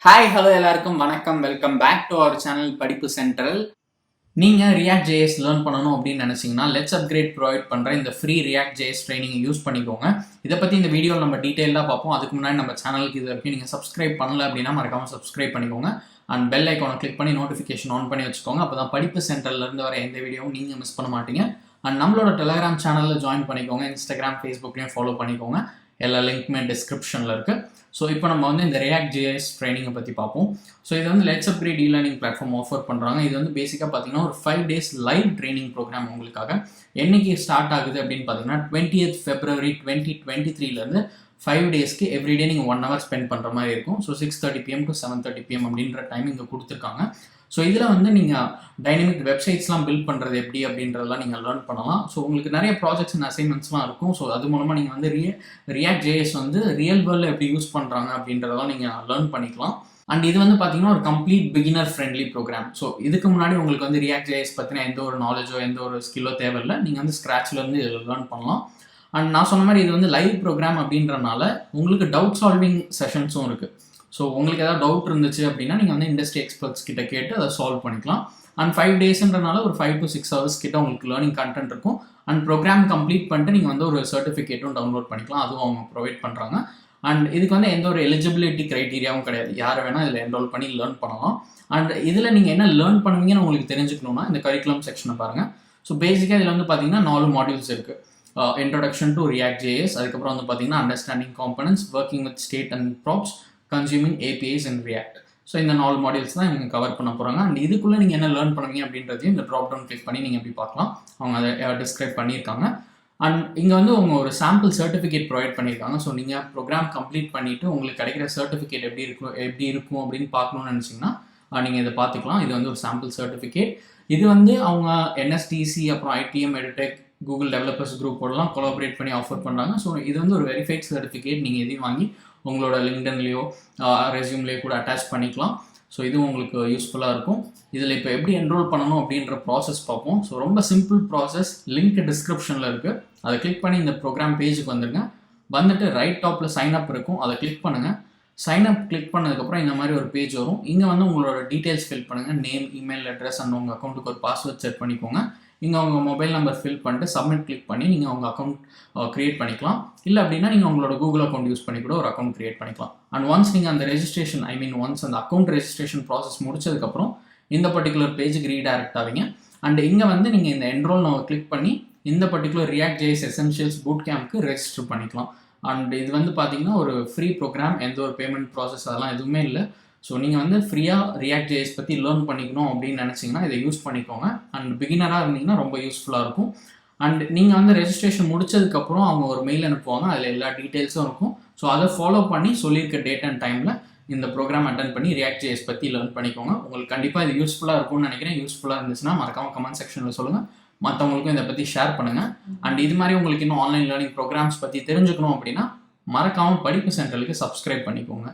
Hi hello எல்லாருக்கும் வணக்கம். Welcome back to our channel Padippu central. நீங்கள் React.js லேர்ன் பண்ணணும் அப்படின்னு நினச்சிங்கன்னா LetsUpgrade ப்ரொவைட் பண்ணுற இந்த ஃப்ரீ React.js ட்ரைனிங்கை யூஸ் பண்ணிக்கோங்க. இதை பற்றி இந்த வீடியோவில் நம்ம டீட்டெயிலாக பார்ப்போம். அதுக்கு முன்னாடி நம்ம சேனலுக்கு இது வரைக்கும் நீங்கள் சப்ஸ்கிரைப் பண்ணல அப்படின்னா மறக்காமல் சப்ஸ்கிரைப் பண்ணிக்கோங்க. அண்ட் பெல் ஐக்கானை கிளிக் பண்ணி நோட்டிஃபிகேஷன் ஆன் பண்ணி வச்சுக்கோங்க. அப்போ தான் படிப்பு சென்டர்லேருந்து வர எந்த வீடியோவும் நீங்கள் மிஸ் பண்ண மாட்டீங்க. அண்ட் நம்மளோட டெலிகிராம் சேனலில் ஜாயின் பண்ணிக்கோங்க. இன்ஸ்டாகிராம், ஃபேஸ்புக்லேயும் ஃபாலோ பண்ணிக்கோங்க. எல்லா லிங்க்குமே டிஸ்கிரிப்ஷனில் இருக்குது. ஸோ இப்போ நம்ம இந்த React.js ட்ரைனிங்கை பற்றி பார்ப்போம். ஸோ இது LetsUpgrade e-learning பிளாட்ஃபார்ம் ஆஃபர் பண்ணுறாங்க. இது பேசிக்காக பார்த்தீங்கன்னா ஒரு 5 days லைவ் ட்ரைனிங் ப்ரோக்ராம் உங்களுக்காக. என்னைக்கு ஸ்டார்ட் ஆகுது அப்படின்னு பார்த்தீங்கன்னா 20th February 2023 5 daysக்கு எவ்ரிடே நீங்கள் 1 hour ஸ்பெண்ட் பண்ணுற மாதிரி இருக்கும். ஸோ 6:30 PM to 7:30 PM அப்படின்ற டைம் இங்கே கொடுத்துருக்காங்க. ஸோ இதில் நீங்கள் டைனமிக் வெப்சைட்ஸ்லாம் பில்ட் பண்ணுறது எப்படி அப்படின்றதெல்லாம் நீங்கள் லேர்ன் பண்ணலாம். ஸோ உங்களுக்கு நிறைய ப்ராஜெக்ட்ஸ் அண்ட் அசைன்மெண்ட்ஸ்லாம் இருக்கும். ஸோ அது மூலமாக நீங்கள் React.js ரியல் வேர்ல்டில் எப்படி யூஸ் பண்ணுறாங்க அப்படின்றதெல்லாம் நீங்கள் லேர்ன் பண்ணிக்கலாம். அண்ட் இது பார்த்தீங்கன்னா ஒரு complete beginner friendly program. So இதுக்கு முன்னாடி உங்களுக்கு React.js பற்றின எந்த ஒரு நாலேஜோ எந்த ஒரு ஸ்கில்லோ தேவையில்லை. நீங்கள் ஸ்க்ராட்ச்லேருந்து இதில் லேர்ன் பண்ணலாம். அண்ட் நான் சொன்ன மாதிரி இது லைவ் ப்ரோக்ராம் அப்படின்றனால உங்களுக்கு டவுட் சால்விங் செஷன்ஸும் இருக்குது. ஸோ உங்களுக்கு ஏதாவது டவுட் இருந்துச்சு அப்படின்னா நீங்கள் இண்டஸ்ட்ரி எக்ஸ்பர்ட்ஸ் கிட்ட கேட்டு அதை சால்வ் பண்ணிக்கலாம். அண்ட் 5 daysன்றனால ஒரு 5 to 6 hours கிட்ட உங்களுக்கு லேர்னிங் கண்டென்ட் இருக்கும். அண்ட் ப்ரோக்ராம் கம்ப்ளீட் பண்ணிட்டு நீங்கள் ஒரு சர்டிஃபிகேட்டும் டவுன்லோட் பண்ணிக்கலாம். அதுவும் அவங்க ப்ரொவைட் பண்ணுறாங்க. அண்ட் இதுக்கு எந்த ஒரு எலிஜிபிலிட்டி க்ரைட்டீரியாவும் கிடையாது. யாரை வேணால் இதில் என்ரோல் பண்ணி லேர்ன் பண்ணலாம். அண்ட் இதில் நீங்கள் என்ன லேர்ன் பண்ணுவீங்கன்னு உங்களுக்கு தெரிஞ்சுக்கணுன்னா இந்த கரிக்குலம் செக்ஷனை பாருங்கள். ஸோ பேசிக்காக இதில் பார்த்தீங்கன்னா 4 modules இருக்குது. Introduction to React.js, அதுக்கப்புறம் பார்த்தீங்கன்னா Understanding Components, Working with State and Props, Consuming APIs and React. So இந்த 4 modules தான் இவங்க கவர் பண்ண போகிறாங்க. அண்ட் இதுக்குள்ளே நீங்கள் என்ன லேர்ன் பண்ணுவீங்க அப்படின்றதையும் இந்த ட்ராப் டவுன் கிளிக் பண்ணி நீங்கள் எப்படி பார்க்கலாம். அவங்க அதை டிஸ்கிரைப் பண்ணியிருக்காங்க. அண்ட் இங்கே அவங்க ஒரு சாம்பிள் சர்டிஃபிகேட் ப்ரொவைட் பண்ணியிருக்காங்க. ஸோ நீங்கள் ப்ரோக்ராம் கம்ப்ளீட் பண்ணிவிட்டு உங்களுக்கு கிடைக்கிற சர்டிஃபிகேட் எப்படி இருக்கும் அப்படின்னு பார்க்கணும்னு நினச்சிங்கன்னா நீங்கள் இதை பார்த்துக்கலாம். இது ஒரு சாம்பிள் சர்டிஃபிகேட். இது அவங்க NSTC, அப்புறம் ITM, EduTech, கூகுள் டெவலப்பர்ஸ் குரூப்போடலாம் கொலாபரேட் பண்ணி ஆஃபர் பண்ணுறாங்க. ஸோ இது ஒரு வெரிஃபைட் சர்டிஃபிகேட். நீங்கள் எதையும் வாங்கி உங்களோட லிங்க்டன்லேயோ ரெஸ்யூம்லேயோ கூட அட்டாச் பண்ணிக்கலாம். ஸோ இதுவும் உங்களுக்கு யூஸ்ஃபுல்லாக இருக்கும். இதில் இப்போ எப்படி என்ரோல் பண்ணணும் அப்படின்ற ப்ராசஸ் பார்ப்போம். ஸோ ரொம்ப சிம்பிள் ப்ராசஸ். லிங்க் டிஸ்கிரிப்ஷனில் இருக்குது. அதை கிளிக் பண்ணி இந்த ப்ரோக்ராம் பேஜுக்கு வந்துட்டு ரைட் டாப்பில் சைன் அப் இருக்கும். அதை கிளிக் பண்ணுங்கள். சைன் அப் கிளிக் பண்ணதுக்கப்புறம் இந்த மாதிரி ஒரு பேஜ் வரும். இங்கே உங்களோட டீட்டெயில்ஸ் ஃபில் பண்ணுங்கள். நேம், இமெயில் அட்ரஸ் அண்ட் உங்கள் அக்கௌண்ட்டுக்கு ஒரு பாஸ்வேர்ட் செட் பண்ணிக்கோங்க. இங்கே உங்கள் மொபைல் நம்பர் ஃபில் பண்ணிட்டு சப்மிட் கிளிக் பண்ணி நீங்கள் உங்கள் அக்கௌண்ட் க்ரியேட் பண்ணிக்கலாம். இல்லை அப்படின்னா நீங்கள் உங்களோட கூகுள் அக்கௌண்ட் யூஸ் பண்ணி கூட ஒரு அக்கௌண்ட் க்ரியேட் பண்ணிக்கலாம். அண்ட் ஒன்ஸ் நீங்கள் அந்த ரெஜிஸ்ட்ரேஷன் ஒன்ஸ் அந்த அக்கௌண்ட் ரெஜிஸ்ட்ரேஷன் ப்ராசஸ் முடிச்சதுக்கப்புறம் இந்த பர்டிகுலர் பேஜுக்கு ரீடைரக்ட் ஆவீங்க. அண்ட் இங்கே நீங்கள் இந்த என்ரோல் கிளிக் பண்ணி இந்த பர்டிகுலர் React.js Essentials Bootcampக்கு ரெஜிஸ்டர் பண்ணிக்கலாம். அண்ட் இது பார்த்தீங்கன்னா ஒரு ஃப்ரீ ப்ரோக்ராம். எந்த ஒரு பேமெண்ட் ப்ராசஸ் அதெல்லாம் எதுவுமே இல்லை. ஸோ நீங்கள் ஃப்ரீயாக React.js பற்றி லேர்ன் பண்ணிக்கணும் அப்படின்னு நினச்சிங்கன்னா இதை யூஸ் பண்ணிக்கோங்க. அண்ட் பிகினராக இருந்தீங்கன்னா ரொம்ப யூஸ்ஃபுல்லாக இருக்கும். அண்ட் நீங்கள் ரெஜிஸ்ட்ரேஷன் முடிச்சதுக்கப்புறம் அவங்க ஒரு மெயில் அனுப்புவாங்க. அதில் எல்லா டீட்டெயில்ஸும் இருக்கும். ஸோ அதை ஃபாலோ பண்ணி சொல்லியிருக்க டேட் அண்ட் டைமில் இந்த ப்ரோக்ராம் அட்டன் பண்ணி React.js பற்றி லேர்ன் பண்ணிக்கோங்க. உங்களுக்கு கண்டிப்பாக இது யூஸ்ஃபுல்லாக இருக்கும்னு நினைக்கிறேன். யூஸ்ஃபுல்லாக இருந்துச்சுன்னா மறக்காமல் கமெண்ட் செக்ஷனில் சொல்லுங்கள். மற்றவங்களுக்கும் இதை பற்றி ஷேர் பண்ணுங்கள். அண்ட் இது மாதிரி உங்களுக்கு இன்னும் ஆன்லைன் லேர்னிங் ப்ரோக்ராம்ஸ் பற்றி தெரிஞ்சுக்கணும் அப்படின்னா மறக்காமல் படிப்பு சென்டருக்கு சப்ஸ்கிரைப் பண்ணிக்கோங்க.